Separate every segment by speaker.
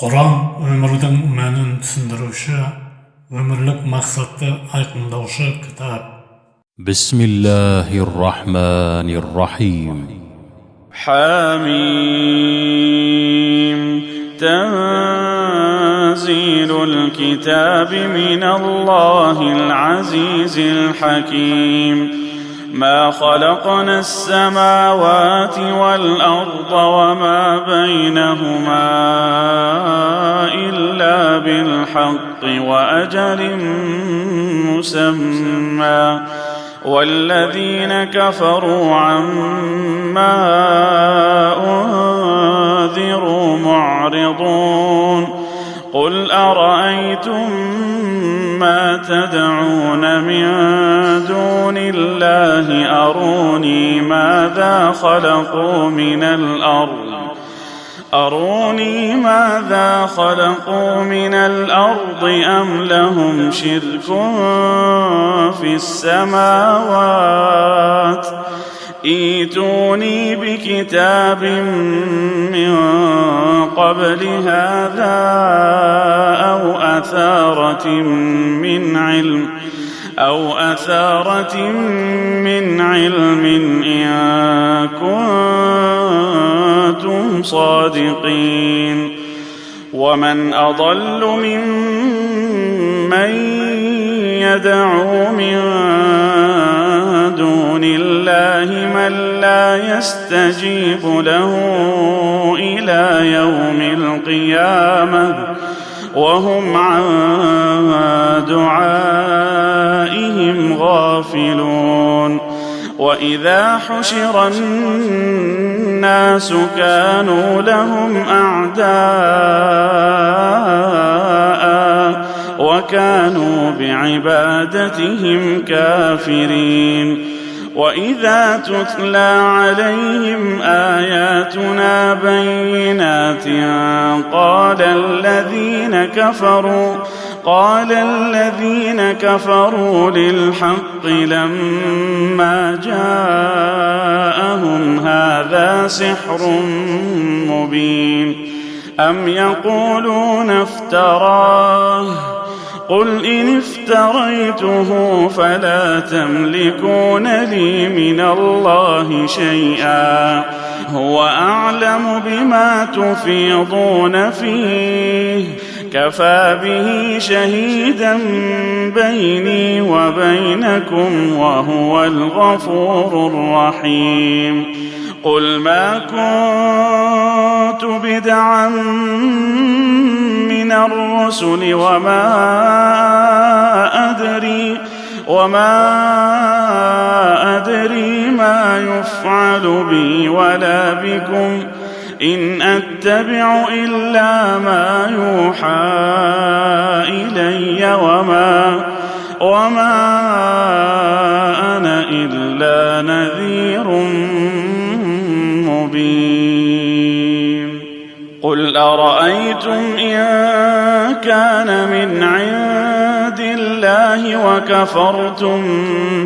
Speaker 1: Qur'on ömrüň ma'nyn düşündirýüşi, ömürlük maksatdy aýkynlawşy kitap.
Speaker 2: Bismillahirrahmanirrahim.
Speaker 3: حاميم تنزيل الكتاب من الله العزيز الحكيم ما خلقنا السماوات والأرض وما بينهما إلا بالحق وأجل مسمى والذين كفروا عما أنذروا معرضون قل أرأيتم ما تدعون من دون الله أروني ماذا خلقوا من الأرض أم لهم شرك في السماوات ائتوني بكتاب من قبل هذا أو أثارة من علم إن كنتم صادقين ومن أضل ممن يدعو من دون الله من لا يستجيب له إلى يوم القيامة وهم عن دعائهم غافلون وإذا حشر الناس كانوا لهم أعداء وكانوا بعبادتهم كافرين وإذا تتلى عليهم آياتنا بينات قال الذين كفروا للحق لما جاءهم هذا سحر مبين أم يقولون افتراه قل إن افتريته فلا تملكون لي من الله شيئا هو أعلم بما تفيضون فيه كفى به شهيدا بيني وبينكم وهو الغفور الرحيم قل ما كنت بدعا من الرسل وما أدري ما يفعل بي ولا بكم إن أتبع إلا ما يوحى إلي وما أنا إلا نذير مبين قل أرأيتم إن كان من عند الله وكفرتم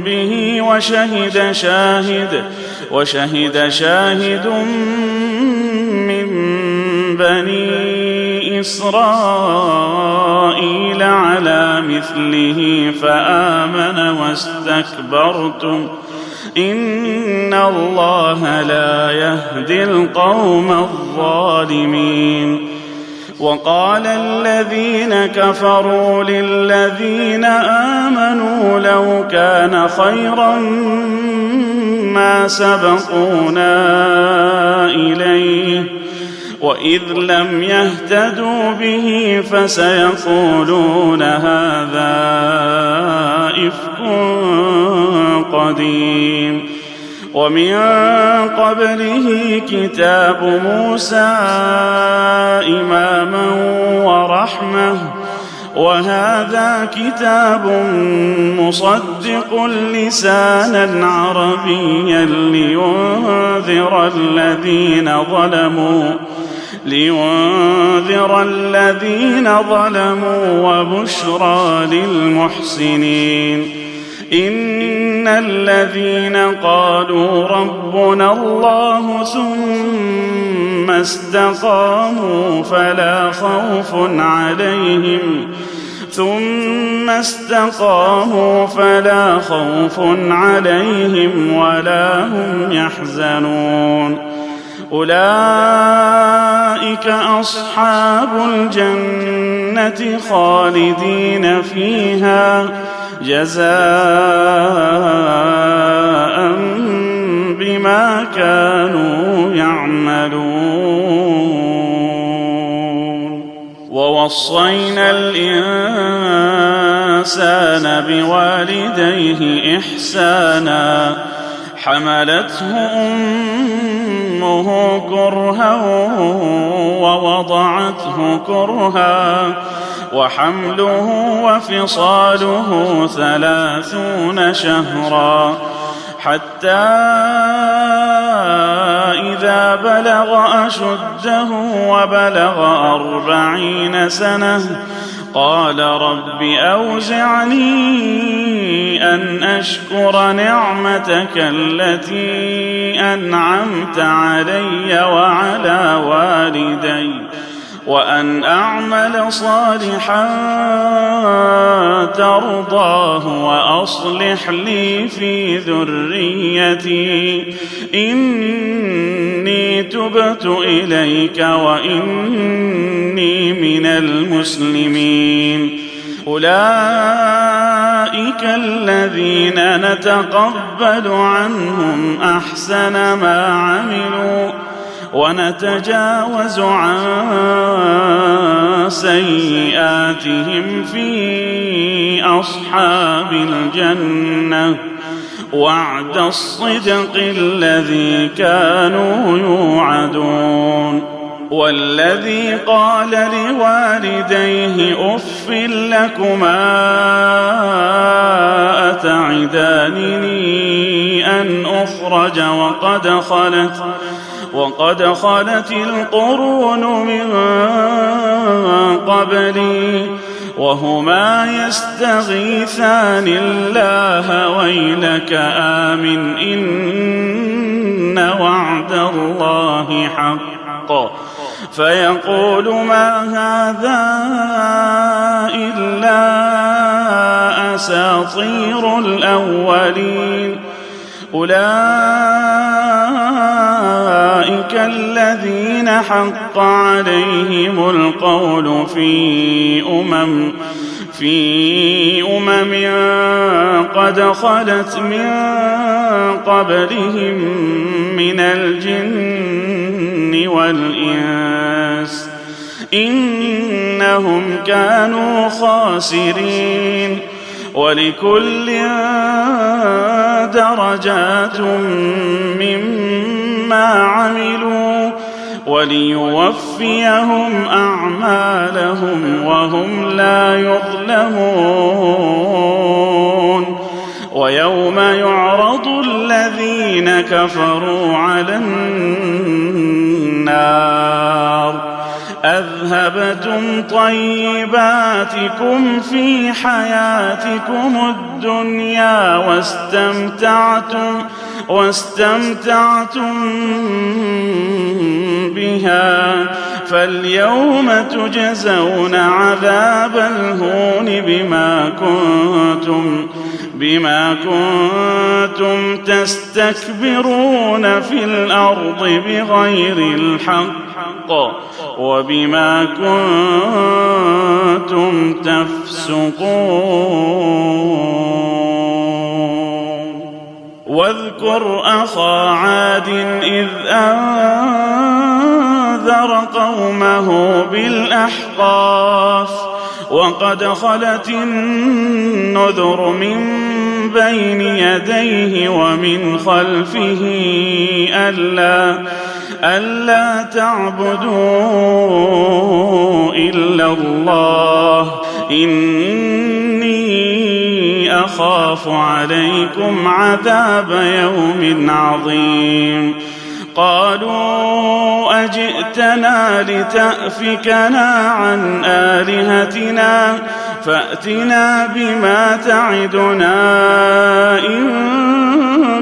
Speaker 3: به وشهد شاهد من بني إسرائيل على مثله فآمن واستكبرتم إن الله لا يهدي القوم الظالمين وقال الذين كفروا للذين آمنوا لو كان خيرا ما سبقونا إليه وإذ لم يهتدوا به فسيقولون هذا إفك قديم ومن قبله كتاب موسى إماما ورحمة وهذا كتاب مصدق لسانا عربيا لينذر الذين ظلموا وبشرى للمحسنين إن الذين قالوا ربنا الله ثم استقاموا فلا خوف عليهم ولا هم يحزنون أولئك أصحاب الجنة خالدين فيها جزاء بما كانوا يعملون ووصينا الإنسان بوالديه إحسانا حملته أمه كرها ووضعته كرها وحمله وفصاله 30 شهرا حتى إذا بلغ أشده وبلغ 40 سنة قال رب أوزعني أن أشكر نعمتك التي أنعمت علي وعلى والدي وأن أعمل صالحا ترضاه وأصلح لي في ذريتي إني تبت إليك وإني من المسلمين أولئك الذين نتقبل عنهم أحسن ما عملوا ونتجاوز عن سيئاتهم في أصحاب الجنة وعد الصدق الذي كانوا يوعدون والذي قال لوالديه أف لكما أتعدانني أن أخرج وقد خلت القرون من قبلي وهما يستغيثان الله ويلك آمن إن وعد الله حق فيقول ما هذا إلا أساطير الأولين أولئك الذين حق عليهم القول في أمم قد خلت من قبلهم من الجن والإنس إنهم كانوا خاسرين ولكل درجات مما عملوا وليوفيهم أعمالهم وهم لا يظلمون ويوم يعرض الذين كفروا على النار أذهبتم طيباتكم في حياتكم الدنيا واستمتعتم بها فاليوم تجزون عذاب الهون بما كنتم تستكبرون في الأرض بغير الحق وبما كنتم تفسقون واذكر أخا عاد إذ أنذر قومه بالأحقاف وقد خلت النذر من بين يديه ومن خلفه ألا تعبدوا إلا الله إني أخاف عليكم عذاب يوم عظيم قالوا أجئتنا لتأفكنا عن آلهتنا فأتنا بما تعدنا إن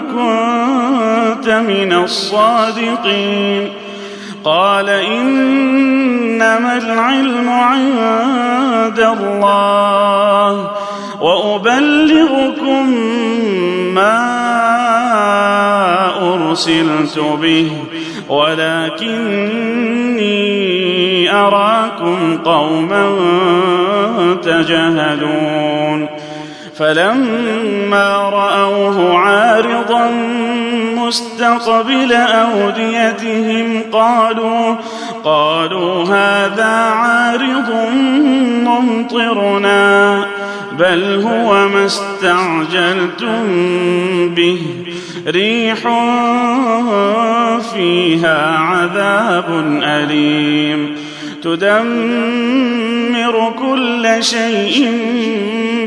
Speaker 3: كنت من الصادقين. قال إنما العلم عند الله وأبلغكم ما أرسلت به ولكني أراكم قوما تجهلون. فلما رأوه عارضا مستقبل أوديتهم قالوا هذا عارض ممطرنا بل هو ما استعجلتم به ريح فيها عذاب أليم تدمر كل شيء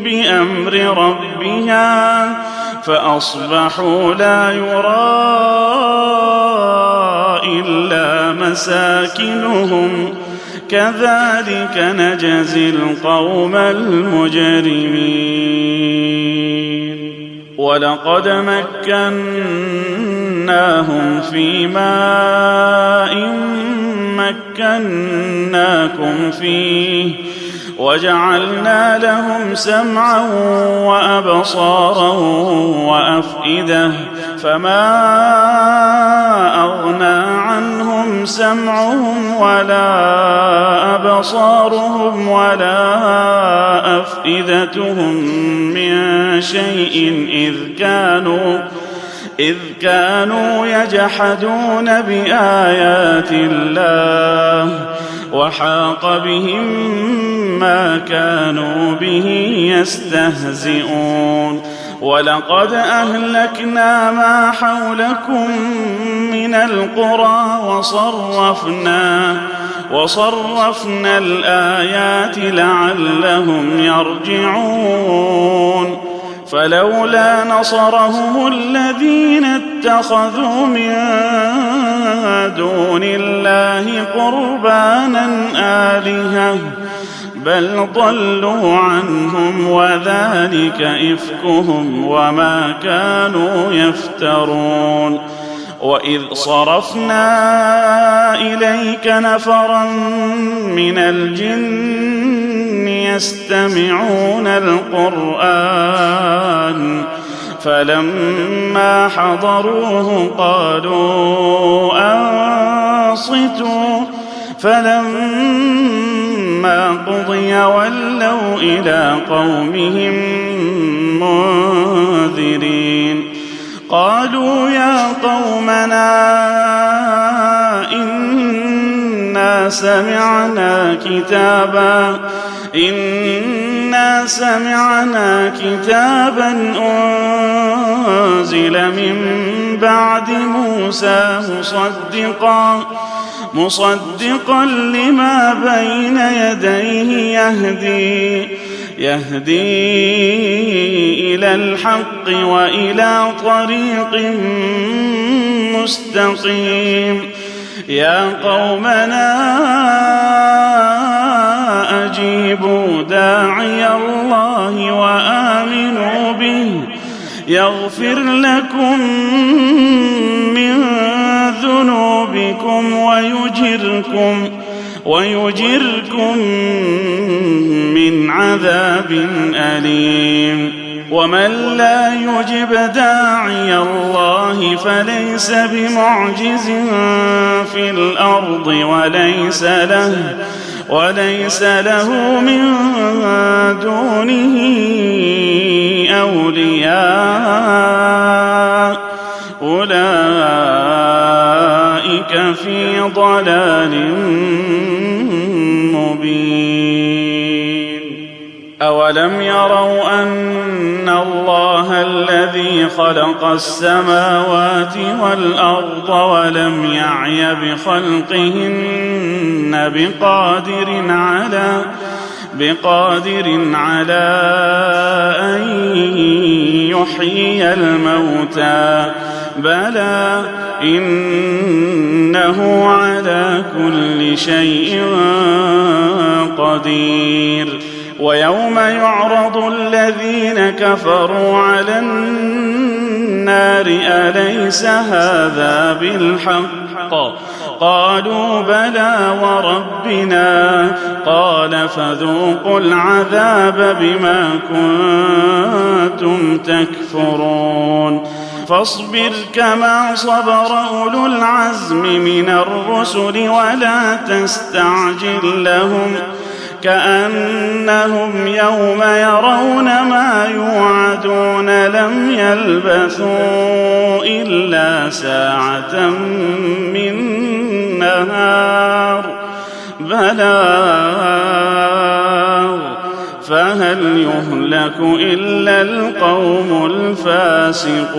Speaker 3: بأمر ربها فأصبحوا لا يرى إلا مساكنهم كذلك نجزي القوم المجرمين. ولقد مكناهم في ماء مكناكم فيه وجعلنا لهم سمعا وأبصارا وأفئدة فما أغنى عنهم سمعهم ولا أبصارهم ولا أفئدتهم من شيء إذ كانوا يجحدون بآيات الله وحاق بهم ما كانوا به يستهزئون. ولقد أهلكنا ما حولكم من القرى وصرفنا الآيات لعلهم يرجعون. فلولا نصرهم الذين اتخذوا من دون الله قربانا آلهة بل ضلوا عنهم وذلك إفكهم وما كانوا يفترون. وإذ صرفنا إليك نفرا من الجن يستمعون القرآن فلما حضروه قالوا أنصتوا فلما قضي ولوا إلى قومهم منذرين. قالوا يا قومنا إنا سمعنا كتابا أنزل من بعد موسى مصدقا لما بين يديه يهدي إلى الحق وإلى طريق مستقيم. يا قومنا أجيبوا داعي الله وآمنوا به يغفر لكم من ذنوبكم ويجركم من عذاب أليم. ومن لا يجب داعي الله فليس بمعجز في الأرض وليس له من دونه أولياء أولئك في ضلال مبين. أولم يروا أن الله الذي خلق السماوات والأرض ولم يعي بخلقهن بقادر على أن يحيي الموتى بلى إنه على كل شيء قدير. ويوم يعرض الذين كفروا على النار أليس هذا بالحق قالوا بلى وربنا قال فذوقوا العذاب بما كنتم تكفرون فاصبر كما صبر أولو العزم من الرسل ولا تستعجل لهم كأنهم يوم يرون ما يوعدون لم يلبثوا إلا ساعة من نهار بلاغ فهل يهلك إلا القوم الفاسقون